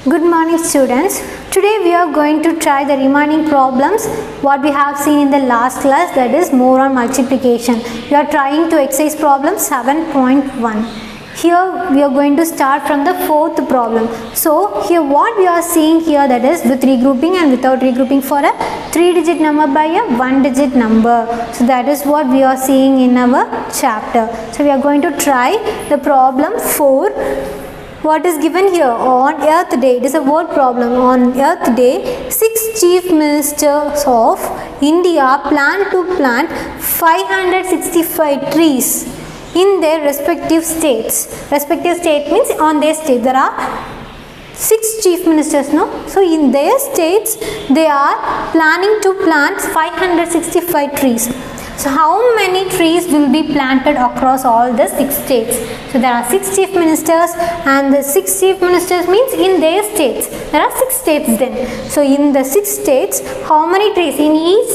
Good morning students. Today we are going to try the remaining problems what we have seen in the last class, that is more on multiplication. We are trying to exercise problem 7.1. Here we are going to start from the fourth problem. So here what we are seeing here, that is with regrouping and without regrouping for a 3-digit number by a 1-digit number. So that is what we are seeing in our chapter. So we are going to try the problem 4. What is given here? On Earth Day, it is a word problem. On Earth Day, 6 chief ministers of India plan to plant 565 trees in their respective states. Respective state means on their state. There are 6 chief ministers, no? So in their states, they are planning to plant 565 trees. So how many trees will be planted across all the 6 states? So there are 6 chief ministers, and the 6 chief ministers means in their states. There are 6 states then. So in the 6 states, how many trees? In each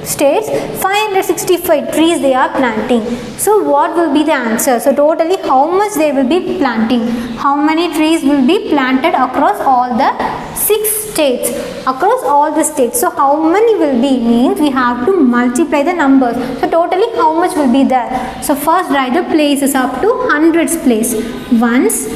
state, 565 trees they are planting. So what will be the answer? So totally how much they will be planting? How many trees will be planted across all the 6 states? Across all the states. So how many will be means we have to multiply the numbers. So totally how much will be there? So first write the places up to hundreds place. Ones,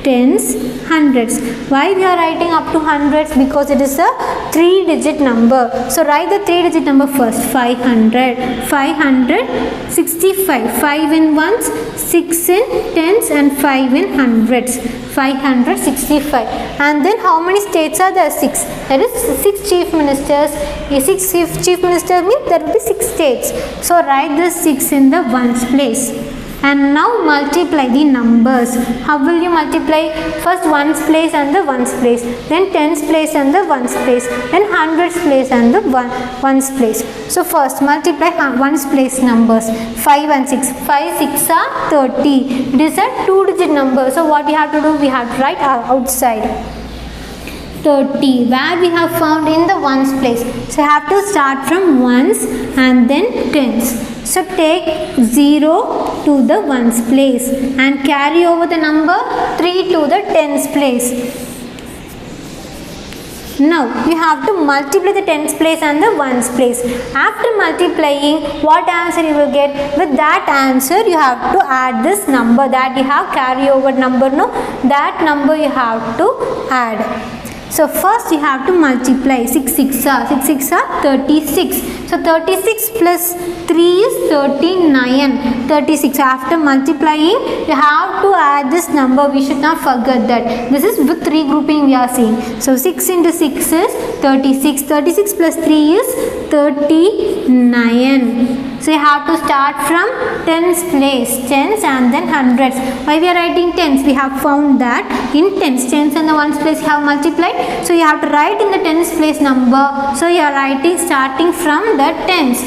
tens, hundreds. Why we are writing up to hundreds? Because it is a 3-digit number. So write the 3-digit number first. 500, 565. 5 in ones, 6 in tens, and 5 in hundreds. 565. And then how many states are there? 6. That is 6 chief ministers. 6 chief ministers means there will be 6 states. So write the 6 in the ones place. And now multiply the numbers. How will you multiply? First ones place and the ones place, then tens place and the ones place, then hundreds place and the ones place. So first multiply ones place numbers. 5 and 6. 5 6 are 30. It is a 2-digit number. So what we have to do? We have to write outside 30, where we have found in the ones place. So you have to start from ones and then tens. So take 0 to the ones place and carry over the number 3 to the tens place. Now you have to multiply the tens place and the ones place. After multiplying, what answer you will get? With that answer you have to add this number that you have carry over number, no? That number you have to add. So first you have to multiply 6 6 are 36. So 36 plus 3 is 39. 36. After multiplying, you have to add this number. We should not forget that. This is with regrouping we are seeing. So 6 into 6 is 36. 36 plus 3 is 39. So you have to start from tens place, tens and then hundreds. Why we are writing tens? We have found that in tens and the ones place you have multiplied. So you have to write in the tens place number. So you are writing starting from the tens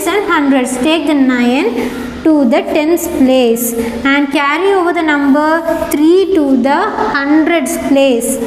and hundreds. Take the 9 to the tens place and carry over the number 3 to the hundreds place.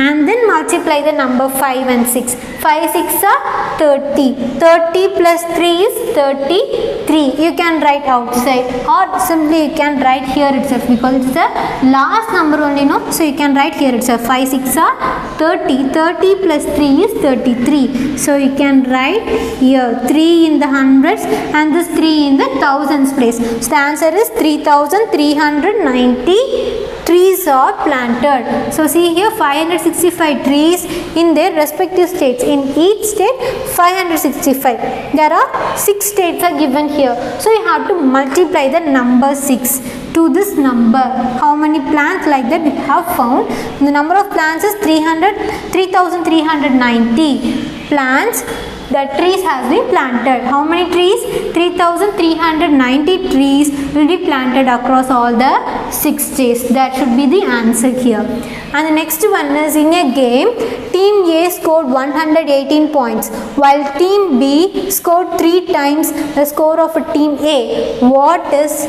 And then multiply the number 5 and 6. 5 6 are 30. 30 plus 3 is 33. You can write outside or simply you can write here itself because it's the last number only, no? So you can write here itself. 5 6 are 30. 30 plus 3 is 33. So you can write here 3 in the hundreds and this 3 in the thousands place. So the answer is 3,390 trees are planted. So see here 565 trees in their respective states. In each state 565. There are 6 states are given here. So you have to multiply the number 6 to this number. How many plants like that we have found? The number of plants is 3,390 plants. The trees has been planted. How many trees? 3,390 trees will be planted across all the 6 states. That should be the answer here. And the next one is, in a game, Team A scored 118 points while Team B scored 3 times the score of a Team A. What is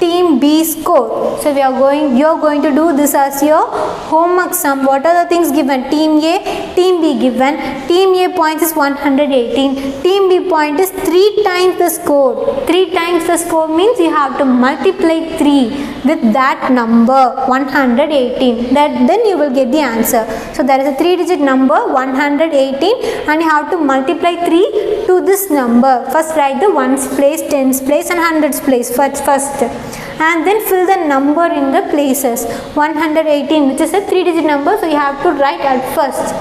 team B score. So you are going to do this as your homework sum. What are the things given? Team A, team B given. Team A point is 118. Team B point is 3 times the score. 3 times the score means you have to multiply 3 with that number 118. Then you will get the answer. So there is a 3-digit number 118 and you have to multiply 3 to this number. First write the ones place, tens place and hundreds place first. And then fill the number in the places. 118 which is a 3-digit number, so you have to write at first.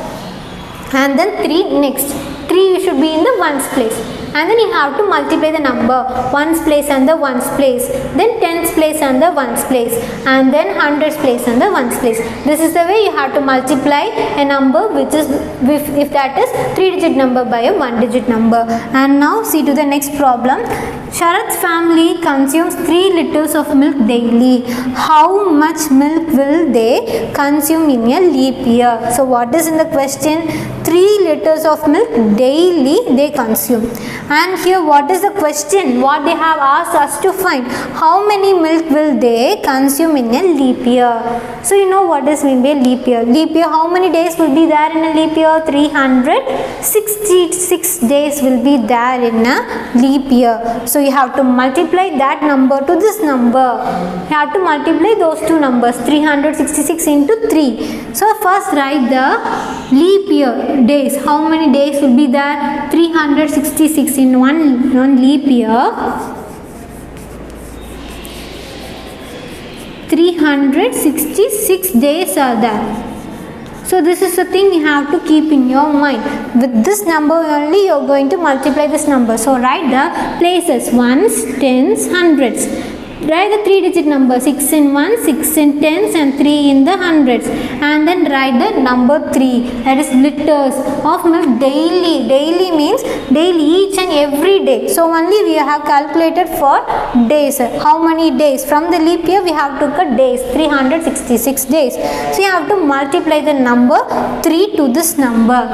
And then 3 next. 3 should be in the ones place. And then you have to multiply the number ones place and the ones place, then tens place and the ones place, and then hundreds place and the ones place. This is the way you have to multiply a number which is if that is 3-digit number by a 1-digit number. And now see to the next problem. Sharat's family consumes 3 liters of milk daily. How much milk will they consume in a leap year? So what is in the question? 3 liters of milk daily they consume. And here what is the question? What they have asked us to find? How many milk will they consume in a leap year? So you know what is mean by leap year. Leap year, how many days will be there in a leap year? 366 days will be there in a leap year. So you have to multiply that number to this number. You have to multiply those two numbers, 366 into 3. So first write the leap year days. How many days will be there? 366 in one leap year. 366 days are there. So this is the thing you have to keep in your mind. With this number only you are going to multiply this number. So write the places, ones, tens, hundreds. Write the 3-digit number, 6 in 1, 6 in tens and 3 in the hundreds. And then write the number 3, that is liters of milk daily. Daily means daily, each and every day. So only we have calculated for days. How many days? From the leap year we have to cut days, 366 days. So you have to multiply the number 3 to this number.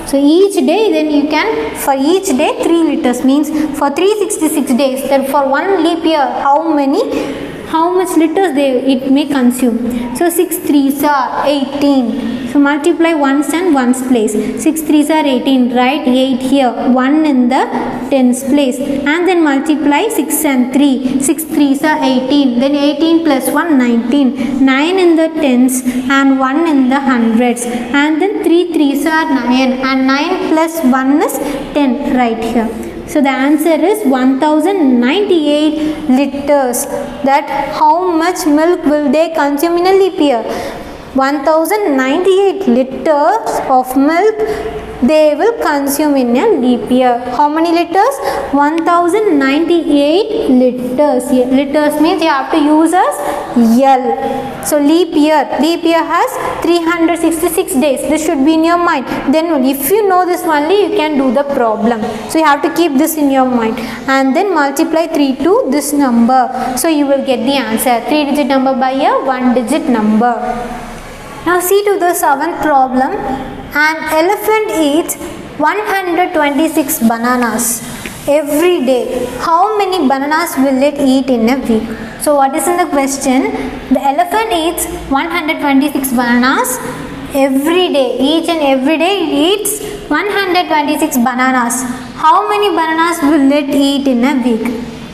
So each day then you can, for each day 3 liters means for 366 days. Then for one leap year how much liters it may consume. So 6 3s are 18. So multiply ones and ones place. 6 3s are 18. Write 8 here. 1 in the tens place. And then multiply 6 and 3. 6 3s are 18. Then 18 plus 1 19. 9 in the tens and 1 in the hundreds. And then 3 3s are 9. And 9 plus 1 is 10 right here. So the answer is 1098 liters. That how much milk will they consume in a leap year? 1098 liters of milk they will consume in a leap year. How many liters? 1098 liters. Liters means you have to use as L. So leap year has 366 days. This should be in your mind. Then if you know this only, you can do the problem. So you have to keep this in your mind. And then multiply 3 to this number. So you will get the answer. 3-digit number by a 1-digit number. Now see to the 7th problem. An elephant eats 126 bananas every day. How many bananas will it eat in a week? So what is in the question? The elephant eats 126 bananas every day. Each and every day it eats 126 bananas. How many bananas will it eat in a week?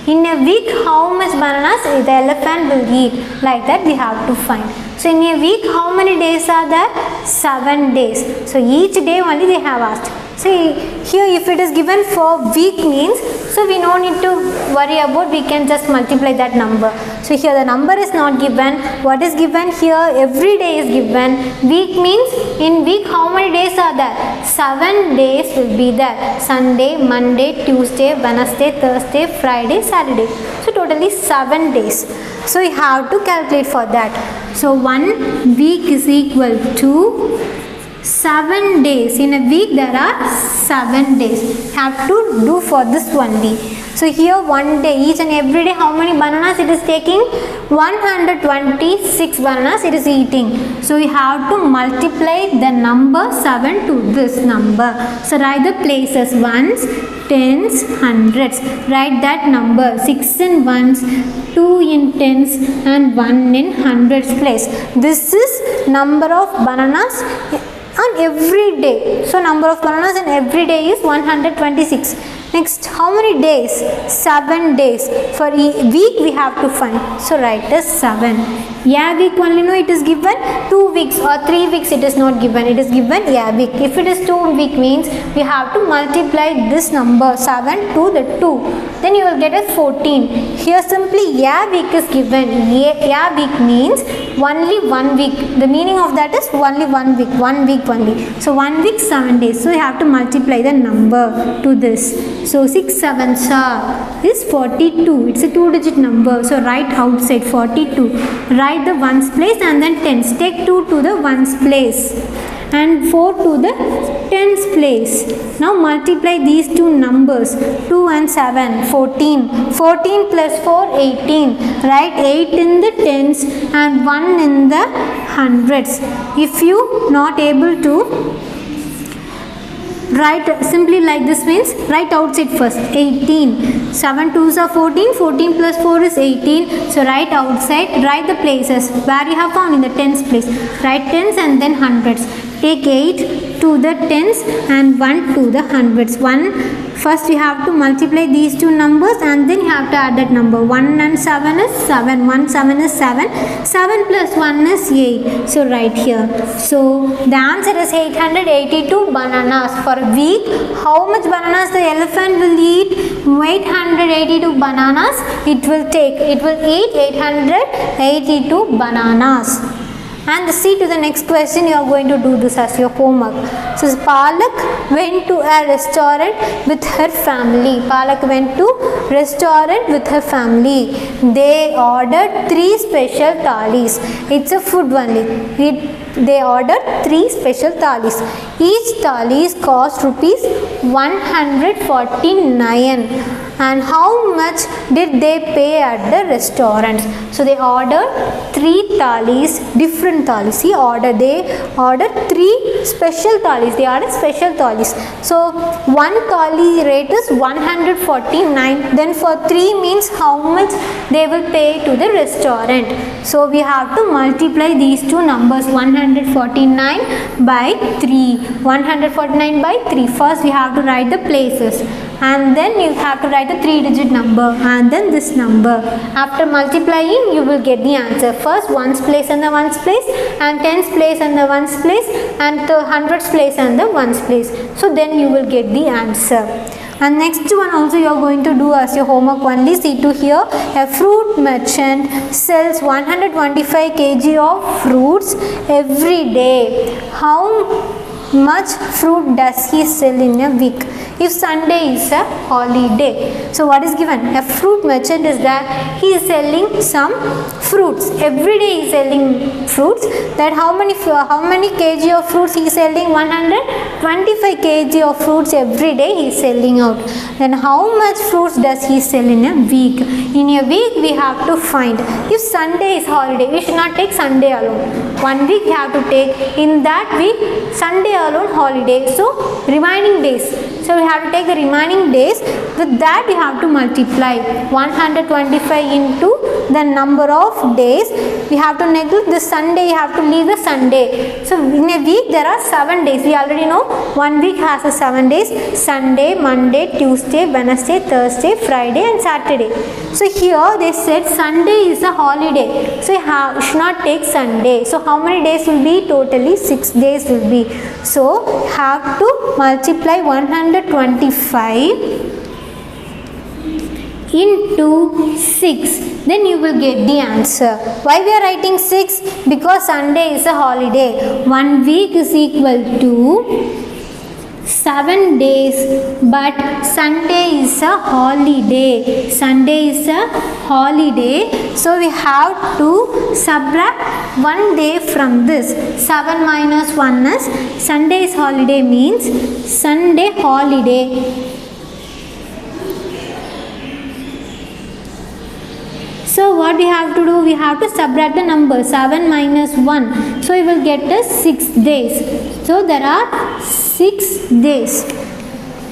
In a week, how much bananas the elephant will eat? Like that we have to find. So in a week, how many days are there? 7 days. So each day only they have asked. So here if it is given for week means, so we no need to worry about, we can just multiply that number. So here the number is not given. What is given here? Every day is given. Week means in week how many days are there? 7 days will be there. Sunday, Monday, Tuesday, Wednesday, Thursday, Friday, Saturday. So totally 7 days. So you have to calculate for that. So 1 week is equal to 7 days. In a week there are 7 days. Have to do for this only. So here one day, each and every day, how many bananas it is taking? 126 bananas it is eating. So we have to multiply the number 7 to this number. So write the places, ones, tens, hundreds. Write that number, 6 in ones, 2 in tens and 1 in hundreds place. This is number of bananas on every day. So number of bananas in every day is 126. Next, how many days? 7 days. For a week we have to find. So write as 7. Yeah, week only, no, it is given 2 weeks or 3 weeks it is not given. It is given yeah week. If it is 2 week means we have to multiply this number 7 to the 2. Then you will get as 14. Here simply yeah week is given. Yeah week means only 1 week. The meaning of that is only 1 week. 1 week only. So 1 week 7 days. So you have to multiply the number to this. So 6 sevens is 42. It's a 2-digit number. So write outside 42. Write the ones place and then tens. Take 2 to the ones place and 4 to the tens place. Now multiply these two numbers. 2 and 7, 14. 14 plus 4, 18. Write 8 in the tens and 1 in the hundreds. If you not able to write simply like this means write outside first 18. 7 2s are 14. 14 plus 4 is 18. So write outside. Write the places where you have found in the tens place. Write tens and then hundreds. Take 8 to the tens and 1 to the hundreds. First you have to multiply these two numbers and then you have to add that number. 1 and 7 is 7. 1 7 is 7. 7 plus 1 is 8. So write here. So the answer is 882 bananas. For a week, how much bananas the elephant will eat? 882 bananas it will take. It will eat 882 bananas. And see to the next question, you are going to do this as your homework. So Palak went to a restaurant with her family. Palak went to restaurant with her family. They ordered 3 special thalis. It's a food only. They ordered 3 special thalis. Each thalis cost rupees 149. And how much did they pay at the restaurant? So they ordered 3 thalis, different thalis. They ordered 3 special thalis. They ordered special thalis. So one thali rate is 149. Then for 3 means how much they will pay to the restaurant. So we have to multiply these two numbers, 149 by 3. 149 by 3. First we have to write the places. And then you have to write a 3-digit number and then this number. After multiplying, you will get the answer. First ones place and the ones place, and tens place and the ones place, and the hundreds place and the ones place. So then you will get the answer. And next one also you are going to do as your homework only. See to here, a fruit merchant sells 125 kg of fruits every day. How much fruit does he sell in a week? If Sunday is a holiday. So what is given? A fruit merchant is that he is selling some fruits. Every day he is selling fruits. That how many kg of fruits he is selling? 125 kg of fruits every day he is selling out. Then how much fruits does he sell in a week? In a week we have to find. If Sunday is holiday, we should not take Sunday alone. 1 week we have to take. In that week, Sunday alone holiday. So remaining days. So we have to take the remaining days. With that we have to multiply 125 into the number of days. We have to neglect the Sunday. You have to leave the Sunday. So in a week there are 7 days. We already know 1 week has a 7 days. Sunday, Monday, Tuesday, Wednesday, Thursday, Friday and Saturday. So here they said Sunday is a holiday. So you should not take Sunday. So how many days will be? Totally 6 days will be. So have to multiply 125 into 6. Then you will get the answer. Why we are writing 6? Because Sunday is a holiday. 1 week is equal to 7 days, but Sunday is a holiday. Sunday is a holiday, so we have to subtract 1 day from this. 7 minus 1 is Sunday is holiday, means Sunday holiday. So what we have to do, we have to subtract the number 7 minus 1. So we will get us 6 days. So there are 6 days.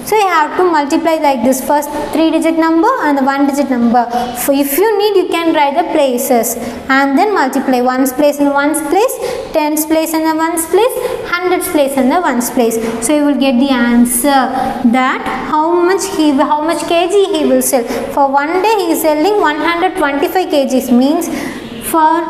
So you have to multiply like this, first 3-digit number and the 1-digit number. So if you need, you can write the places and then multiply 1's place in the 1's place, 10's place in the 1's place, 100's place in the 1's place. So you will get the answer that how much kg he will sell. For 1 day he is selling 125 kgs, means for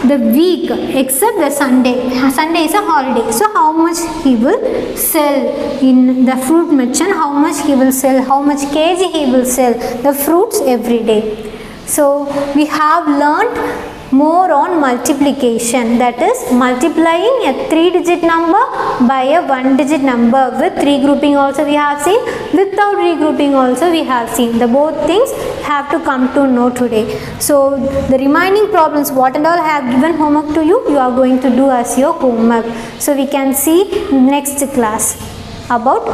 the week except the Sunday. Sunday is a holiday. So how much he will sell in the fruit merchant, how much he will sell, how much kg he will sell the fruits every day. So we have learnt more on multiplication, that is multiplying a 3-digit number by a 1-digit number. With regrouping also we have seen, without regrouping also we have seen. The both things have to come to know today. So the remaining problems, what and all I have given homework to you, you are going to do as your homework. So we can see next class about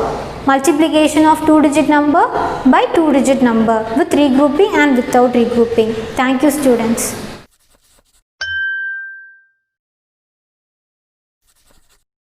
multiplication of 2-digit number by 2-digit number with regrouping and without regrouping. Thank you, students.